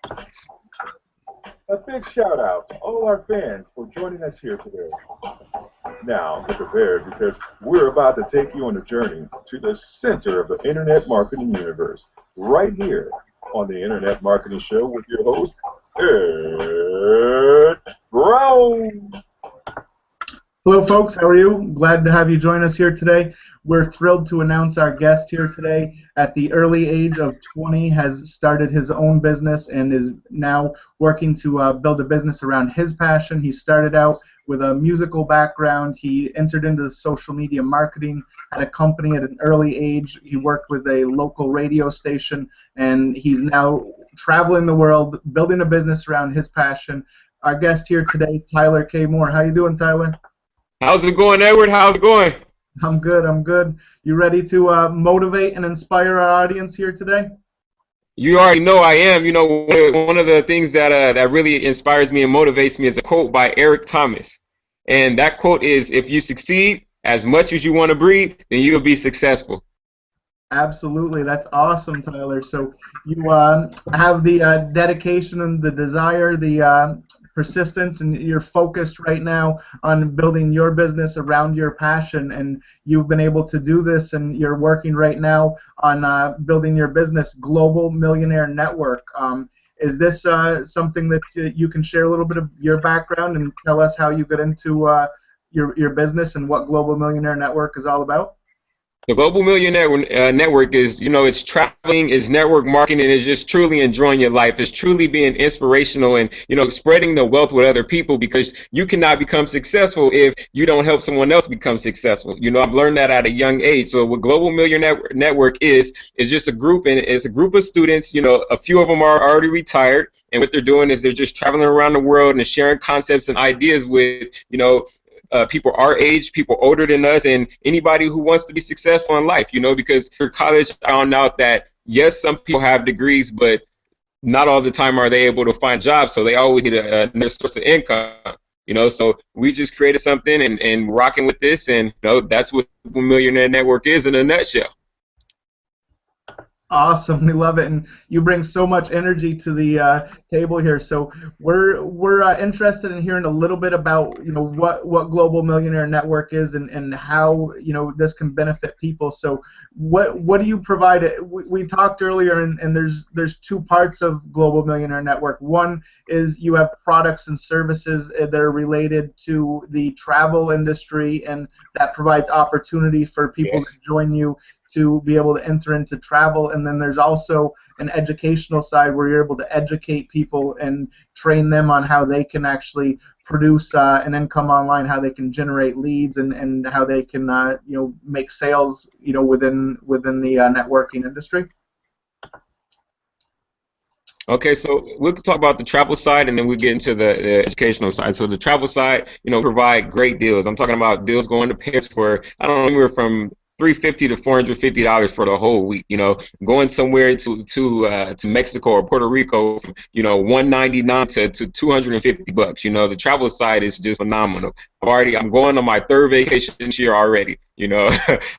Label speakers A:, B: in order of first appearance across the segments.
A: A big shout out to all our fans for joining us here today. Now, get prepared because we're about to take you on a journey to the center of the internet marketing universe, right here on the Internet Marketing Show with your host, Ed Brown.
B: Hello, folks. How are you? Glad to have you join us here today. We're thrilled to announce our guest here today. At the early age of 20, has started his own business and is now working to build a business around his passion. He started out with a musical background. He entered into social media marketing, had a company at an early age. He worked with a local radio station, and he's now traveling the world, building a business around his passion. Our guest here today, Tyler K. Moore. How you doing, Tyler?
C: How's it going, Edward? How's it going?
B: I'm good. I'm good. You ready to motivate and inspire our audience here today?
C: You already know I am. You know, one of the things that really inspires me and motivates me is a quote by Eric Thomas. And that quote is, if you succeed as much as you want to breathe, then you'll be successful.
B: Absolutely. That's awesome, Tyler. So you have the dedication and the desire, the persistence, and you're focused right now on building your business around your passion, and you've been able to do this, and you're working right now on building your business, Global Millionaire Network. Is this something that you can share a little bit of your background and tell us how you got into your business and what Global Millionaire Network is all about?
C: The Global Millionaire Network is, you know, it's traveling, it's network marketing, it's just truly enjoying your life. It's truly being inspirational and, you know, spreading the wealth with other people, because you cannot become successful if you don't help someone else become successful. You know, I've learned that at a young age. So what Global Millionaire Network is just a group, and it's a group of students. You know, a few of them are already retired, and what they're doing is they're just traveling around the world and sharing concepts and ideas with, you know, people our age, people older than us, and anybody who wants to be successful in life, you know, because through college I found out that, yes, some people have degrees, but not all the time are they able to find jobs, so they always need another source of income, you know. So we just created something and rocking with this, and, you know, that's what the Millionaire Network is in a nutshell.
B: Awesome, we love it, and you bring so much energy to the table here. So we're interested in hearing a little bit about, you know, what Global Millionaire Network is, and how, you know, this can benefit people. So what do you provide? We talked earlier, and there's two parts of Global Millionaire Network. One is you have products and services that are related to the travel industry, and that provides opportunity for people
C: Yes.
B: to join you to be able to enter into travel. And then there's also an educational side where you're able to educate people and train them on how they can actually produce an income online, how they can generate leads, and how they can you know, make sales, you know, within the networking industry.
C: Okay, so we'll talk about the travel side, and then we get into the educational side. So the travel side, you know, provide great deals. I'm talking about deals going to Paris for, I don't know, anywhere from $350 to $450 for the whole week. You know, going somewhere to Mexico or Puerto Rico, from, you know, $199 to $250. You know, the travel side is just phenomenal. I'm going on my third vacation this year already. You know,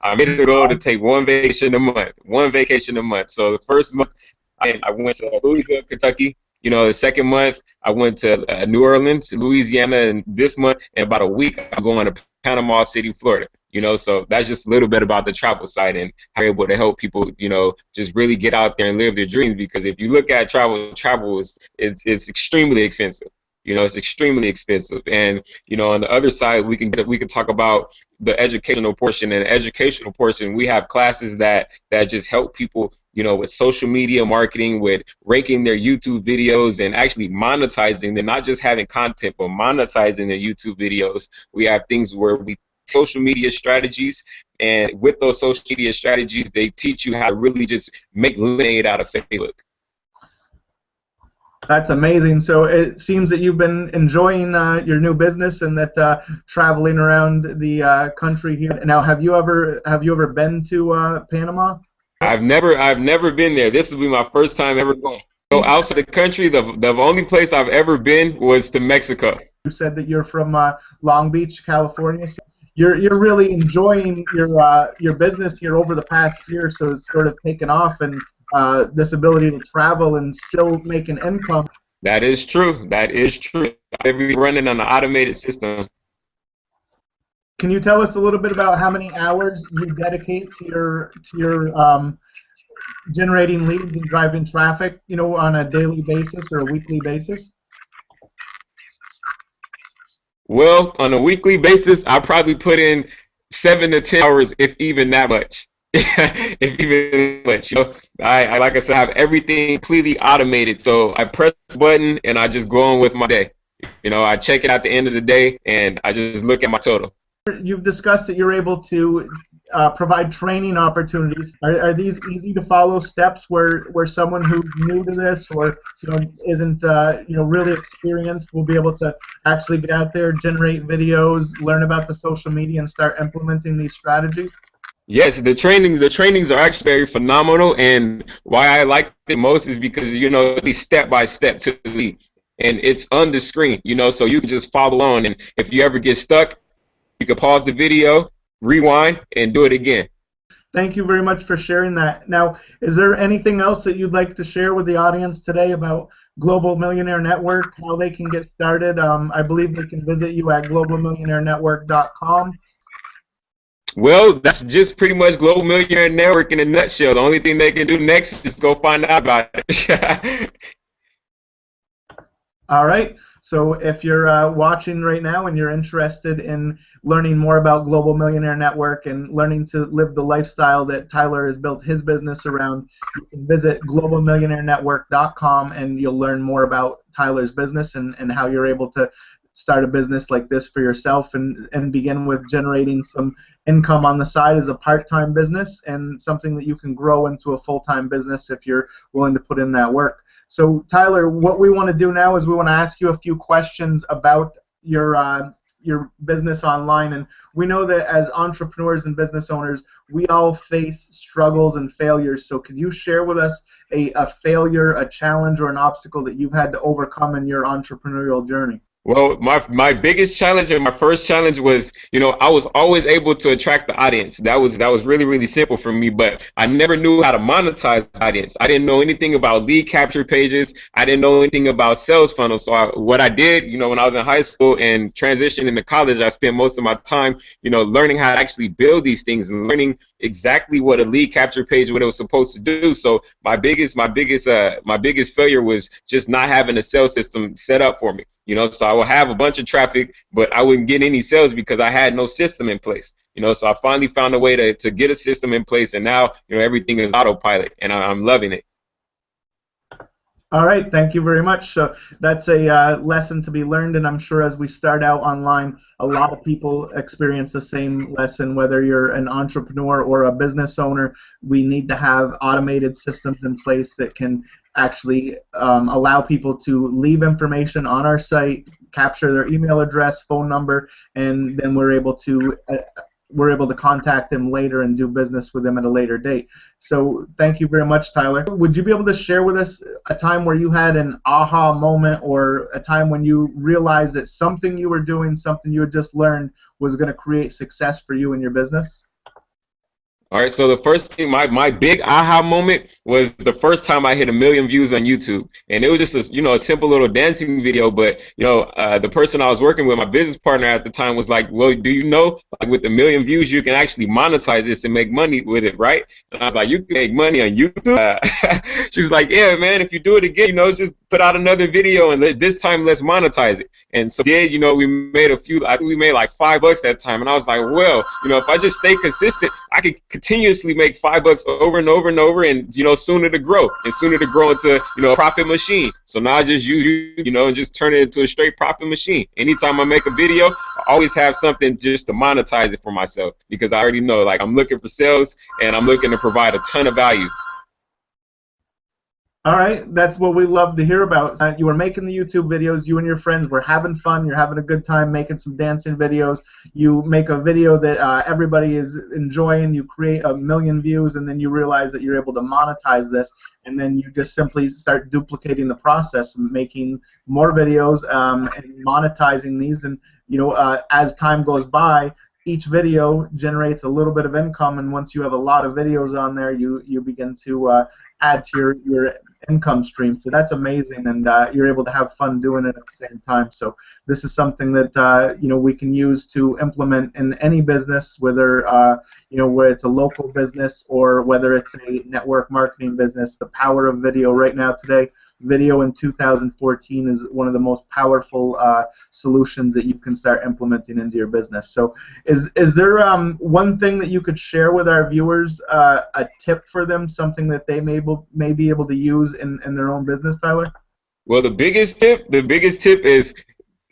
C: I made it a goal to take one vacation a month. One vacation a month. So the first month, I went to Louisville, Kentucky. You know, the second month I went to New Orleans, Louisiana, and this month, in about a week, I'm going to Panama City, Florida. You know, so that's just a little bit about the travel side and how we're able to help people, you know, just really get out there and live their dreams. Because if you look at travel is extremely expensive. You know, it's extremely expensive. And, you know, on the other side, we can talk about the educational portion. And the educational portion, we have classes that just help people, you know, with social media marketing, with ranking their YouTube videos and actually monetizing them, not just having content, but monetizing their YouTube videos. We have things where we social media strategies, and with those social media strategies, they teach you how to really just make lemonade out of Facebook.
B: That's amazing. So it seems that you've been enjoying your new business, and that traveling around the country here. Now, have you ever been to Panama?
C: I've never been there. This will be my first time ever going. So outside the country, the only place I've ever been was to Mexico.
B: You said that you're from Long Beach, California. So you're really enjoying your business here over the past year, so it's sort of taken off. And this ability to travel and still make an income.
C: That is true. That is true. We're running on an automated system.
B: Can you tell us a little bit about how many hours you dedicate to your generating leads and driving traffic, you know, on a daily basis or a weekly basis?
C: Well, on a weekly basis, I probably put in 7 to 10 hours, if even that much. If even that much, you know, I like I said, I have everything completely automated. So I press the button and I just go on with my day. You know, I check it at the end of the day and I just look at my total.
B: You've discussed that you're able to provide training opportunities. Are these easy to follow steps where someone who's new to this or isn't really experienced will be able to actually get out there, generate videos, learn about the social media, and start implementing these strategies?
C: Yes, the trainings are actually very phenomenal, and why I like it most is because these step by step to the lead, and it's on the screen, so you can just follow on, and if you ever get stuck, you can pause the video, rewind, and do it again.
B: Thank you very much for sharing that. Now, is there anything else that you'd like to share with the audience today about Global Millionaire Network, how they can get started? I believe they can visit you at globalmillionairenetwork.com.
C: Well, that's just pretty much Global Millionaire Network in a nutshell. The only thing they can do next is just go find out about it.
B: All right. So if you're watching right now and you're interested in learning more about Global Millionaire Network and learning to live the lifestyle that Tyler has built his business around, you can visit globalmillionairenetwork.com and you'll learn more about Tyler's business and how you're able to start a business like this for yourself and begin with generating some income on the side as a part-time business and something that you can grow into a full-time business if you're willing to put in that work. So Tyler, what we want to do now is we want to ask you a few questions about your business online, and we know that as entrepreneurs and business owners, we all face struggles and failures. So could you share with us a failure, a challenge, or an obstacle that you've had to overcome in your entrepreneurial journey?
C: Well, my biggest challenge and my first challenge was, I was always able to attract the audience. That was really, really simple for me, but I never knew how to monetize the audience. I didn't know anything about lead capture pages. I didn't know anything about sales funnels. So what I did, when I was in high school and transitioned into college, I spent most of my time, learning how to actually build these things and learning exactly what a lead capture page, what it was supposed to do. So my biggest failure was just not having a sales system set up for me. So I would have a bunch of traffic, but I wouldn't get any sales because I had no system in place. So I finally found a way to get a system in place, and now, everything is autopilot, and I'm loving it.
B: All right, thank you very much. So that's a lesson to be learned, and I'm sure as we start out online, a lot of people experience the same lesson. Whether you're an entrepreneur or a business owner, we need to have automated systems in place that can actually allow people to leave information on our site, capture their email address, phone number, and then we're able to contact them later and do business with them at a later date. So thank you very much, Tyler. Would you be able to share with us a time where you had an aha moment or a time when you realized that something you were doing, something you had just learned, was going to create success for you in your business?
C: All right, so the first thing, my big aha moment was the first time I hit 1 million views on YouTube, and it was just a simple little dancing video. But the person I was working with, my business partner at the time, was like, "Well, do you know, like with 1 million views, you can actually monetize this and make money with it, right?" And I was like, "You can make money on YouTube?" She was like, "Yeah, man. If you do it again, just put out another video, and this time let's monetize it." And so we made I think we made like $5 that time, and I was like, "Well, if I just stay consistent, I could continuously make $5 over and over and over, and sooner to grow into a profit machine." So now I just use and just turn it into a straight profit machine. Anytime I make a video, I always have something just to monetize it for myself, because I already know, like, I'm looking for sales and I'm looking to provide a ton of value.
B: All right, that's what we love to hear about. You were making the YouTube videos, you and your friends were having fun, you're having a good time making some dancing videos. You make a video that everybody is enjoying, you create 1 million views, and then you realize that you're able to monetize this, and then you just simply start duplicating the process, making more videos and monetizing these, and as time goes by, each video generates a little bit of income, and once you have a lot of videos on there, you begin to add to your income stream. So that's amazing, and you're able to have fun doing it at the same time. So this is something that we can use to implement in any business, whether where it's a local business or whether it's a network marketing business. The power of video right now today. Video in 2014 is one of the most powerful solutions that you can start implementing into your business. So is there one thing that you could share with our viewers, a tip for them, something that they may be able to use in their own business, Tyler?
C: Well, the biggest tip is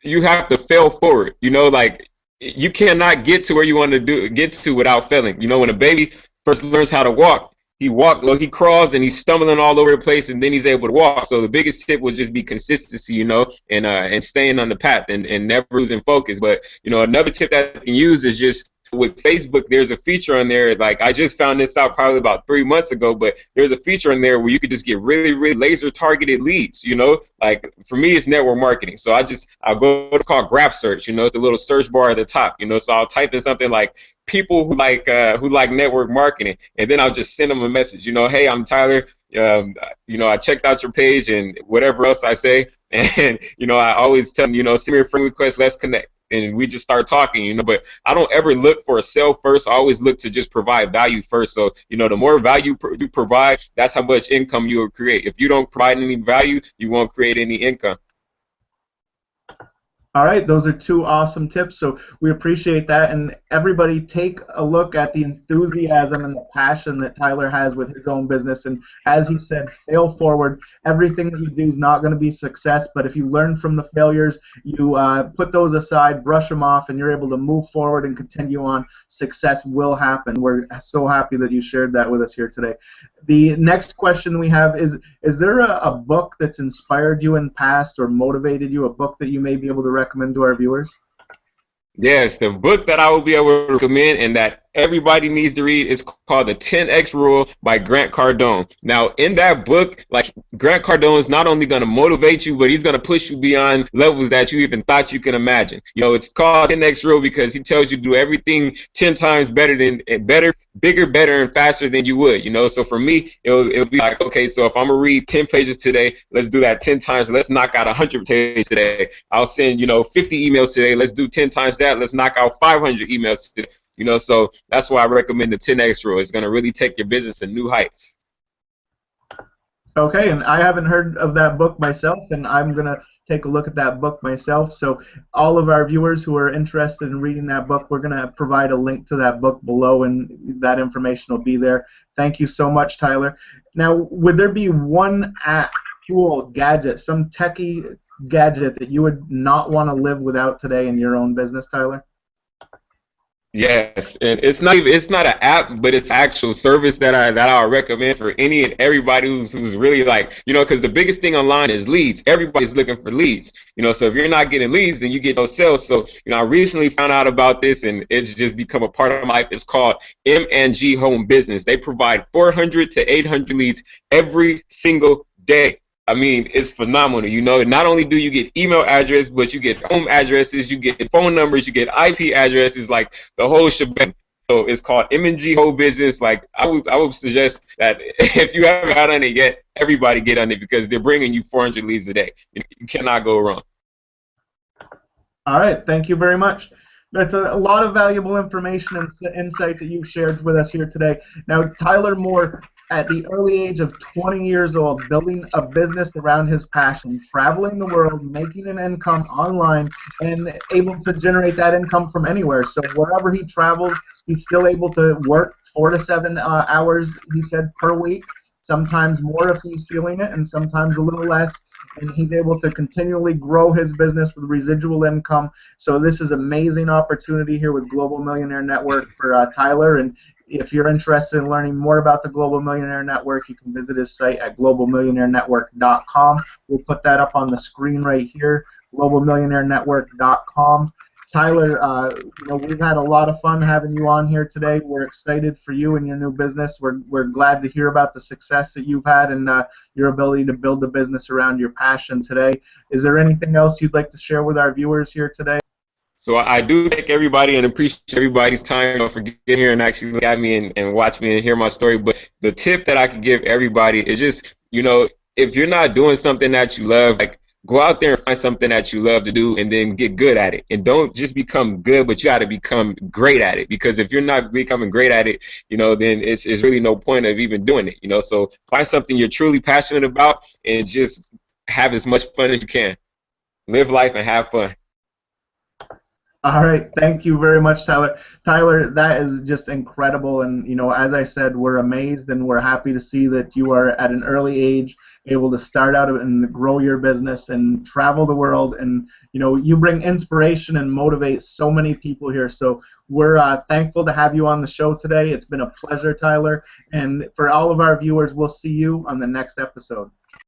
C: you have to fail forward. Like you cannot get to where you want to get to without failing. When a baby first learns how to walk, he crawls and he's stumbling all over the place, and then he's able to walk. So the biggest tip would just be consistency, and staying on the path and never losing focus. But another tip that you can use is just with Facebook, there's a feature on there. Like I just found this out probably about 3 months ago, but there's a feature in there where you could just get really, really laser targeted leads. Like for me, it's network marketing. So I'll go to called Graph Search. It's a little search bar at the top. So I'll type in something like people who like network marketing, and then I'll just send them a message. Hey, I'm Tyler. I checked out your page and whatever else I say, and I always tell them, send me a friend request, let's connect. And we just start talking, but I don't ever look for a sale first. I always look to just provide value first. So, the more value you provide, that's how much income you will create. If you don't provide any value, you won't create any income.
B: All right, those are two awesome tips, so we appreciate that. And everybody take a look at the enthusiasm and the passion that Tyler has with his own business. And as he said, fail forward. Everything that you do is not going to be success, but if you learn from the failures, you put those aside, brush them off, and you're able to move forward and continue on, success will happen. We're so happy that you shared that with us here today. The next question we have is there a book that's inspired you in the past or motivated you, a book that you may be able to recommend to our viewers?
C: Yes, the book that I will be able to recommend and that everybody needs to read is called The 10X Rule by Grant Cardone. Now, in that book, Grant Cardone is not only going to motivate you, but he's going to push you beyond levels that you even thought you can imagine. It's called 10X Rule because he tells you to do everything 10 times better, bigger, better, and faster than you would. So for me, it'll be like, okay, so if I'm going to read 10 pages today, let's do that 10 times. Let's knock out 100 pages today. I'll send, 50 emails today. Let's do 10 times that. Let's knock out 500 emails today. So that's why I recommend the 10X Rule. It's going to really take your business to new heights.
B: Okay, and I haven't heard of that book myself, and I'm going to take a look at that book myself. So all of our viewers who are interested in reading that book, we're going to provide a link to that book below, and that information will be there. Thank you so much, Tyler. Now, would there be one app, tool, gadget, some techie gadget that you would not want to live without today in your own business, Tyler?
C: Yes, and it's not an app, but it's actual service that I recommend for any and everybody who's really because the biggest thing online is leads. Everybody's looking for leads. So if you're not getting leads, then you get no sales. So I recently found out about this, and it's just become a part of my life. It's called M&G Home Business. They provide 400 to 800 leads every single day. I mean, it's phenomenal. Not only do you get email address, but you get home addresses, you get phone numbers, you get IP addresses, like the whole shebang. So it's called M&G Home Business. I would suggest that if you haven't got on it yet, everybody get on it because they're bringing you 400 leads a day. You cannot go wrong.
B: All right, thank you very much. That's a lot of valuable information and insight that you've shared with us here today. Now, Tyler Moore, at the early age of 20 years old, building a business around his passion, traveling the world, making an income online, and able to generate that income from anywhere. So wherever he travels, he's still able to work 4 to 7 hours, he said, per week. Sometimes more if he's feeling it, and sometimes a little less. And he's able to continually grow his business with residual income. So this is an amazing opportunity here with Global Millionaire Network for Tyler. And if you're interested in learning more about the Global Millionaire Network, you can visit his site at globalmillionairenetwork.com. We'll put that up on the screen right here, globalmillionairenetwork.com. Tyler, we've had a lot of fun having you on here today. We're excited for you and your new business. We're glad to hear about the success that you've had and your ability to build a business around your passion today. Is there anything else you'd like to share with our viewers here today?
C: So I do thank everybody and appreciate everybody's time, for getting here and actually look at me and watch me and hear my story. But the tip that I could give everybody is just, if you're not doing something that you love, like, go out there and find something that you love to do and then get good at it. And don't just become good, but you got to become great at it. Because if you're not becoming great at it, then it's really no point of even doing it. So find something you're truly passionate about and just have as much fun as you can. Live life and have fun.
B: All right, thank you very much, Tyler. Tyler, that is just incredible, and as I said, we're amazed and we're happy to see that you are at an early age able to start out and grow your business and travel the world, and you bring inspiration and motivate so many people here. So we're thankful to have you on the show today. It's been a pleasure, Tyler, and for all of our viewers, we'll see you on the next episode.